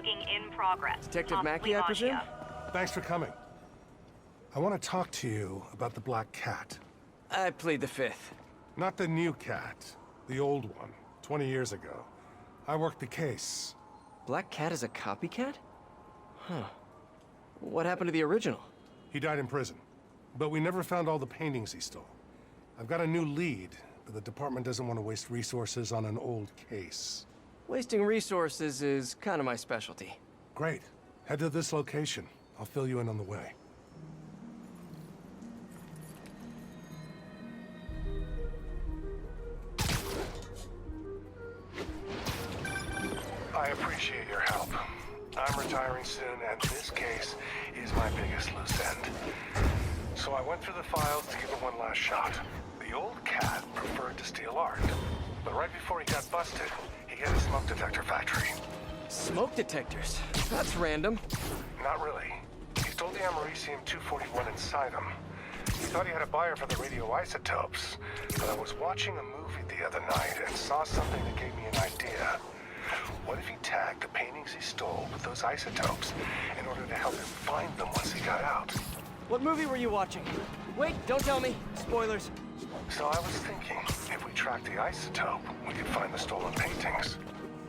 Logging in progress. Detective Possibly Mackey, I presume? Maggia. Thanks for coming. I want to talk to you about the Black Cat. I plead the fifth. Not the new cat, the old one, 20 years ago. I worked the case. Black Cat is a copycat? Huh. What happened to the original? He died in prison, but we never found all the paintings he stole. I've got a new lead, but the department doesn't want to waste resources on an old case. Wasting resources is kind of my specialty. Great. Head to this location. I'll fill you in on the way. I appreciate your help. I'm retiring soon, and this case is my biggest loose end. So I went through the files to give it one last shot. The old cat preferred to steal art, but right before he got busted, he hit a smoke detector factory. Smoke detectors? That's random. Not really. He stole the Americium-241 inside him. He thought he had a buyer for the radioisotopes, but I was watching a movie the other night and saw something that gave me an idea. What if he tagged the paintings he stole with those isotopes in order to help him find them once he got out? What movie were you watching? Wait, don't tell me. Spoilers. So I was thinking, if we track the isotope, we could find the stolen paintings.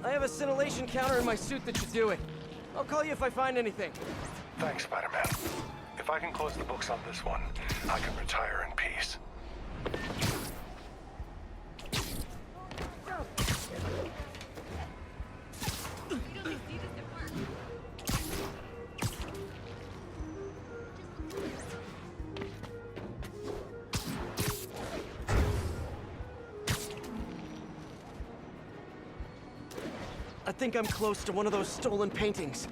I have a scintillation counter in my suit that should do it. I'll call you if I find anything. Thanks, Spider-Man. If I can close the books on this one, I can retire in peace. I think I'm close to one of those stolen paintings.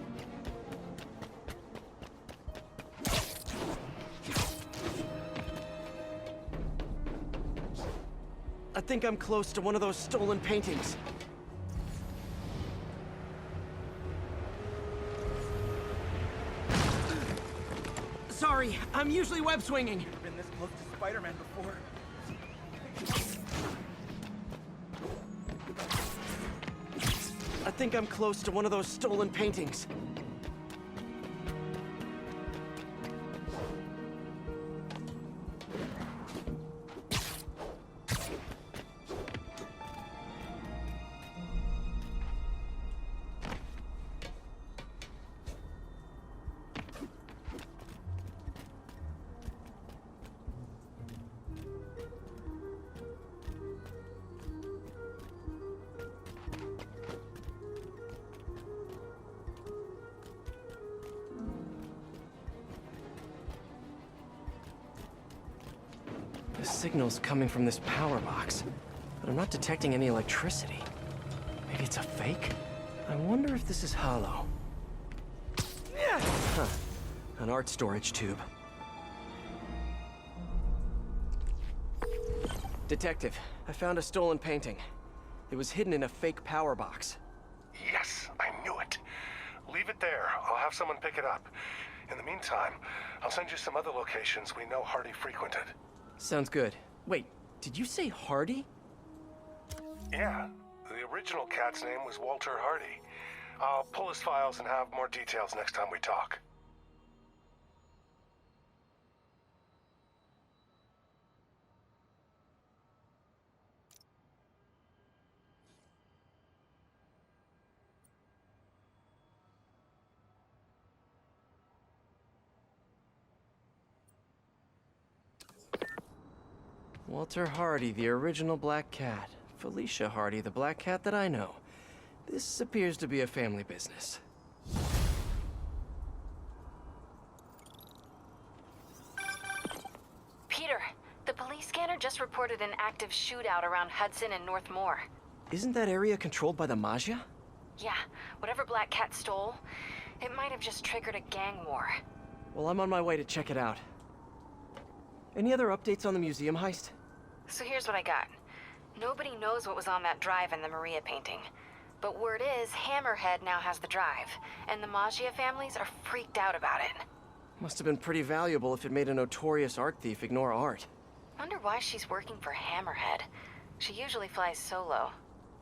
I think I'm close to one of those stolen paintings. Sorry, I'm usually web swinging. Never been this close to Spider-Man before. I think I'm close to one of those stolen paintings. The signal's coming from this power box, but I'm not detecting any electricity. Maybe it's a fake? I wonder if this is hollow. Huh. An art storage tube. Detective, I found a stolen painting. It was hidden in a fake power box. Yes, I knew it. Leave it there. I'll have someone pick it up. In the meantime, I'll send you some other locations we know Hardy frequented. Sounds good. Wait, did you say Hardy? Yeah, the original cat's name was Walter Hardy. I'll pull his files and have more details next time we talk. Walter Hardy, the original Black Cat. Felicia Hardy, the Black Cat that I know. This appears to be a family business. Peter, the police scanner just reported an active shootout around Hudson and North Moore. Isn't that area controlled by the Maggia? Yeah, whatever Black Cat stole, it might have just triggered a gang war. Well, I'm on my way to check it out. Any other updates on the museum heist? So here's what I got. Nobody knows what was on that drive in the Maria painting. But word is, Hammerhead now has the drive, and the Maggia families are freaked out about it. Must have been pretty valuable if it made a notorious art thief ignore art. Wonder why she's working for Hammerhead. She usually flies solo.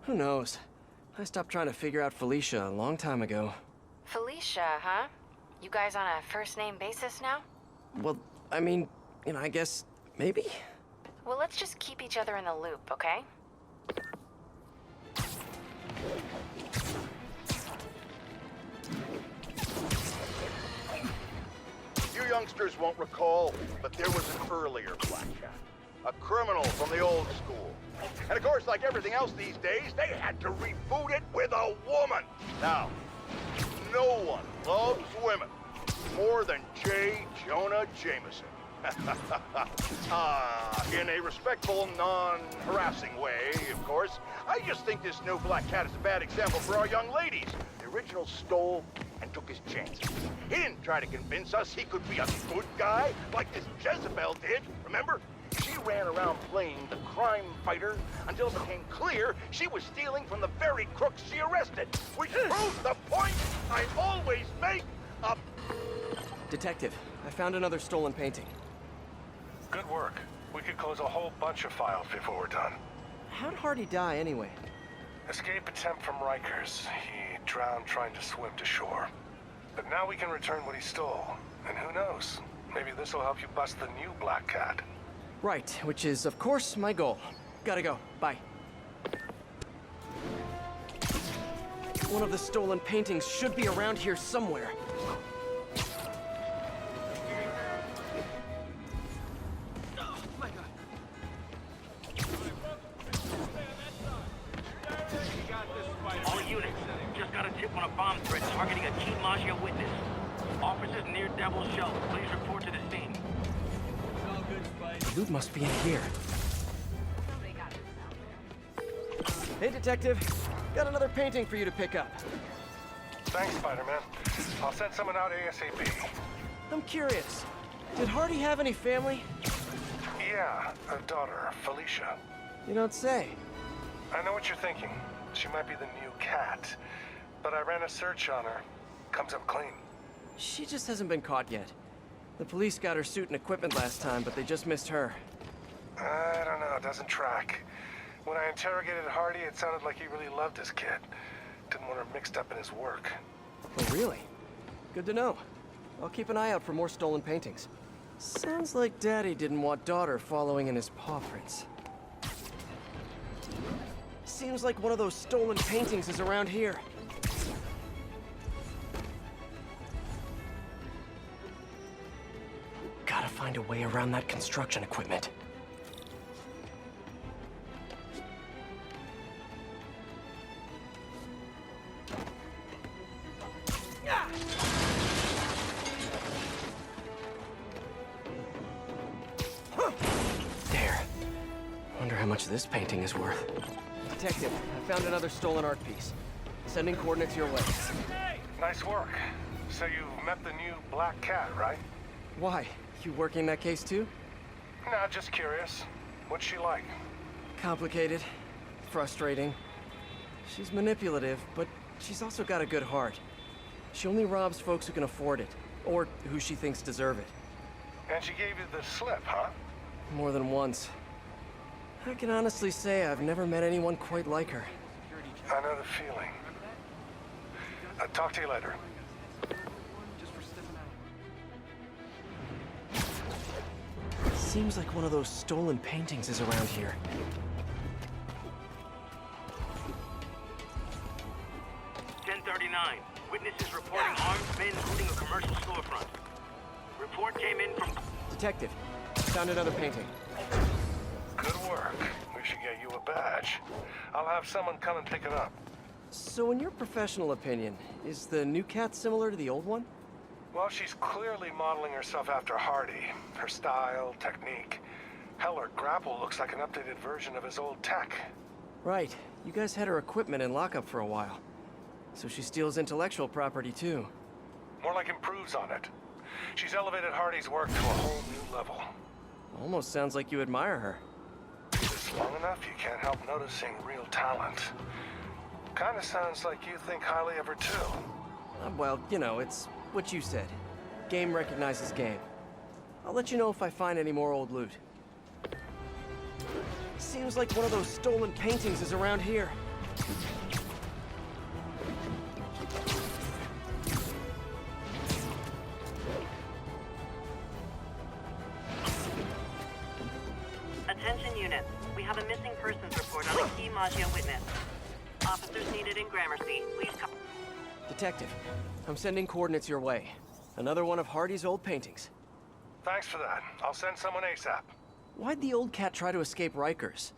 Who knows? I stopped trying to figure out Felicia a long time ago. Felicia, huh? You guys on a first-name basis now? Well, I mean, I guess maybe? Well, let's just keep each other in the loop, okay? You youngsters won't recall, but there was an earlier Black Cat. A criminal from the old school. And of course, like everything else these days, they had to reboot it with a woman. Now, no one loves women more than J. Jonah Jameson. In a respectful, non-harassing way, of course. I just think this new Black Cat is a bad example for our young ladies. The original stole and took his chances. He didn't try to convince us he could be a good guy like this Jezebel did, remember? She ran around playing the crime fighter until it became clear she was stealing from the very crooks she arrested, which proves the point I always make up. Detective, I found another stolen painting. Good work. We could close a whole bunch of files before we're done. How'd Hardy die anyway? Escape attempt from Rikers. He drowned trying to swim to shore. But now we can return what he stole. And who knows? Maybe this will help you bust the new Black Cat. Right, which is, of course, my goal. Gotta go. Bye. One of the stolen paintings should be around here somewhere. All units, just got a tip on a bomb threat targeting a key Maggia witness. Officers near Devil's Shelf, please report to the scene. Loot must be in here. Hey, Detective. Got another painting for you to pick up. Thanks, Spider-Man. I'll send someone out ASAP. I'm curious. Did Hardy have any family? Yeah, a daughter, Felicia. You don't say. I know what you're thinking. She might be the new cat. But I ran a search on her. Comes up clean. She just hasn't been caught yet. The police got her suit and equipment last time, but they just missed her. I don't know, it doesn't track. When I interrogated Hardy, it sounded like he really loved his kid. Didn't want her mixed up in his work. Oh, really? Good to know. I'll keep an eye out for more stolen paintings. Sounds like Daddy didn't want daughter following in his paw prints. Seems like one of those stolen paintings is around here. Gotta find a way around that construction equipment. There. Wonder how much this painting is worth. Detective, I found another stolen art piece. Sending coordinates your way. Nice work. So you've met the new Black Cat, right? Why? You working that case too? Nah, just curious. What's she like? Complicated. Frustrating. She's manipulative, but she's also got a good heart. She only robs folks who can afford it, or who she thinks deserve it. And she gave you the slip, huh? More than once. I can honestly say I've never met anyone quite like her. I know the feeling. Talk to you later. Seems like one of those stolen paintings is around here. Witnesses reporting armed men looting a commercial storefront. Report came in from... Detective, found another painting. Good work. We should get you a badge. I'll have someone come and pick it up. So in your professional opinion, is the new cat similar to the old one? Well, she's clearly modeling herself after Hardy. Her style, technique. Hell, her grapple looks like an updated version of his old tech. Right. You guys had her equipment in lockup for a while. So she steals intellectual property too. More like improves on it. She's elevated Hardy's work to a whole new level. Almost sounds like you admire her. Do this long enough, you can't help noticing real talent. Kinda sounds like you think highly of her too. Well, you know, it's what you said. Game recognizes game. I'll let you know if I find any more old loot. Seems like one of those stolen paintings is around here. have a missing persons report on a key Maggia witness. Officers needed in Gramercy. Please come. Detective, I'm sending coordinates your way. Another one of Hardy's old paintings. Thanks for that. I'll send someone ASAP. Why'd the old cat try to escape Rikers?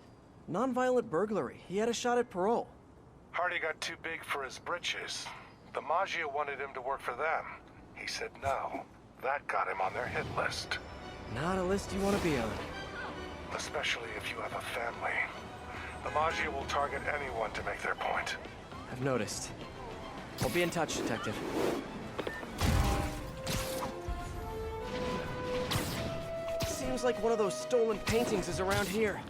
Non-violent burglary. He had a shot at parole. Hardy got too big for his britches. The Maggia wanted him to work for them. He said no. That got him on their hit list. Not a list you want to be on. Especially if you have a family. The Maggia will target anyone to make their point. I've noticed. I'll be in touch, Detective. Seems like one of those stolen paintings is around here.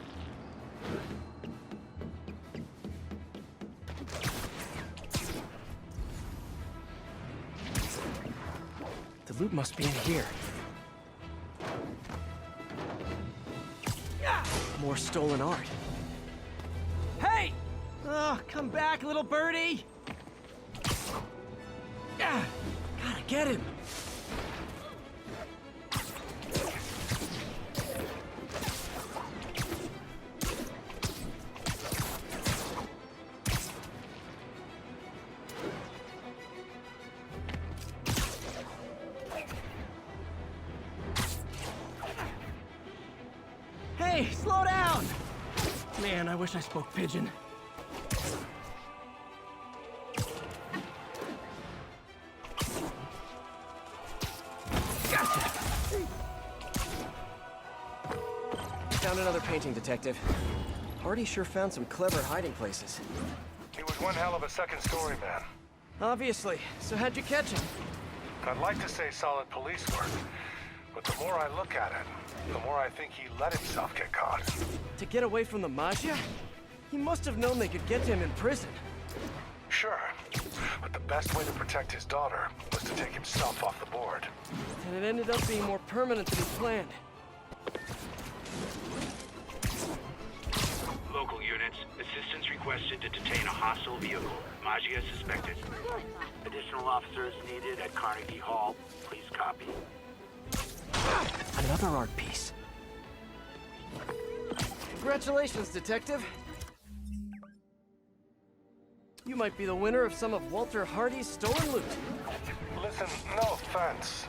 The loot must be in here. More stolen art. Hey! Oh, come back, little birdie! Gotta get him! Hey, slow down! Man, I wish I spoke pigeon. Gotcha! Found another painting, Detective. Hardy sure found some clever hiding places. He was one hell of a second-story man. Obviously. So how'd you catch him? I'd like to say solid police work, but the more I look at it, the more I think he let himself get caught. To get away from the Maggia? He must have known they could get to him in prison. Sure, but the best way to protect his daughter was to take himself off the board. And it ended up being more permanent than he planned. Local units, assistance requested to detain a hostile vehicle. Maggia suspected. Additional officers needed at Carnegie Hall. Please copy. Another art piece. Congratulations, Detective. You might be the winner of some of Walter Hardy's stolen loot. Listen, no offense,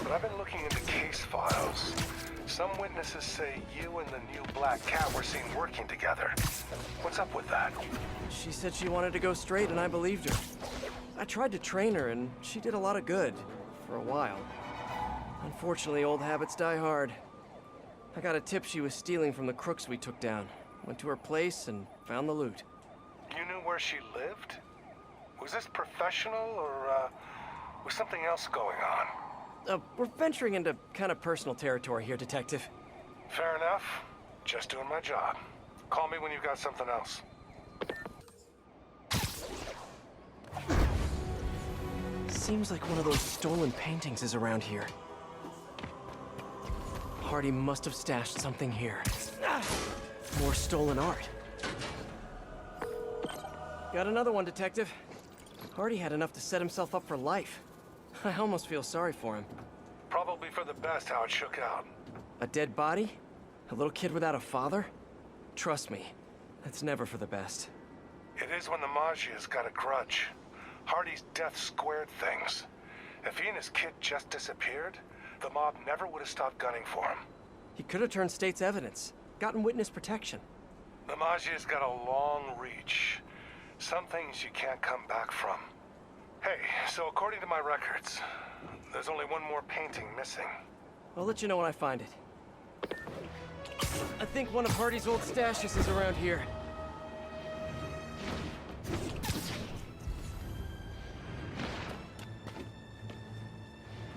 but I've been looking into case files. Some witnesses say you and the new Black Cat were seen working together. What's up with that? She said she wanted to go straight, and I believed her. I tried to train her, and she did a lot of good. For a while. Unfortunately, old habits die hard. I got a tip she was stealing from the crooks we took down. Went to her place and found the loot. You knew where she lived? Was this professional, or, was something else going on? We're venturing into kind of personal territory here, Detective. Fair enough. Just doing my job. Call me when you've got something else. Seems like one of those stolen paintings is around here. Hardy must have stashed something here. More stolen art. Got another one, Detective. Hardy had enough to set himself up for life. I almost feel sorry for him. Probably for the best how it shook out. A dead body? A little kid without a father? Trust me, that's never for the best. It is when the Maggia's got a grudge. Hardy's death squared things. If he and his kid just disappeared, the mob never would have stopped gunning for him. He could have turned state's evidence, gotten witness protection. The Maggia's got a long reach. Some things you can't come back from. Hey, so according to my records, there's only one more painting missing. I'll let you know when I find it. I think one of Hardy's old stashes is around here.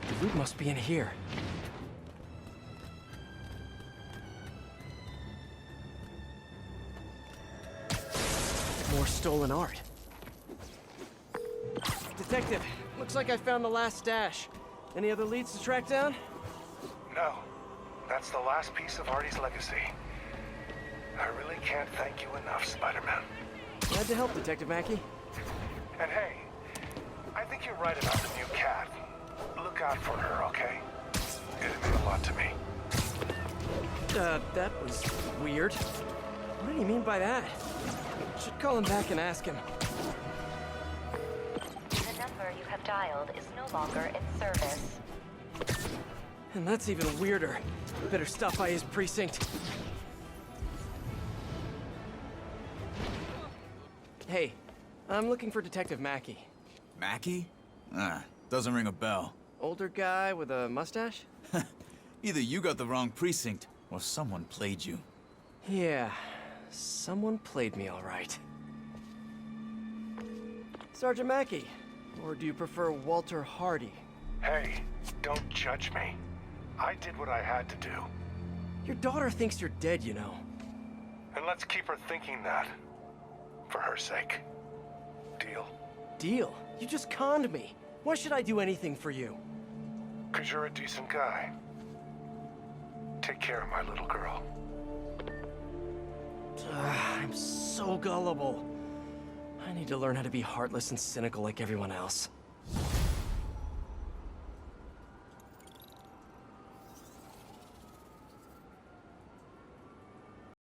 The loot must be in here. More stolen art. Detective, looks like I found the last stash. Any other leads to track down? No. That's the last piece of Hardy's legacy. I really can't thank you enough, Spider-Man. Glad to help, Detective Mackey. And hey, I think you're right about the new cat. Look out for her, okay? It meant a lot to me. That was weird. What did he mean by that? Should call him back and ask him. The number you have dialed is no longer in service. And that's even weirder. Better stop by his precinct. Hey, I'm looking for Detective Mackey. Mackey? Doesn't ring a bell. Older guy with a mustache? Either you got the wrong precinct, or someone played you. Yeah, someone played me all right. Sergeant Mackey, or do you prefer Walter Hardy? Hey, don't judge me. I did what I had to do. Your daughter thinks you're dead, you know. And let's keep her thinking that. For her sake. Deal? Deal? You just conned me. Why should I do anything for you? 'Cause you're a decent guy. Take care of my little girl. I'm so gullible. I need to learn how to be heartless and cynical like everyone else.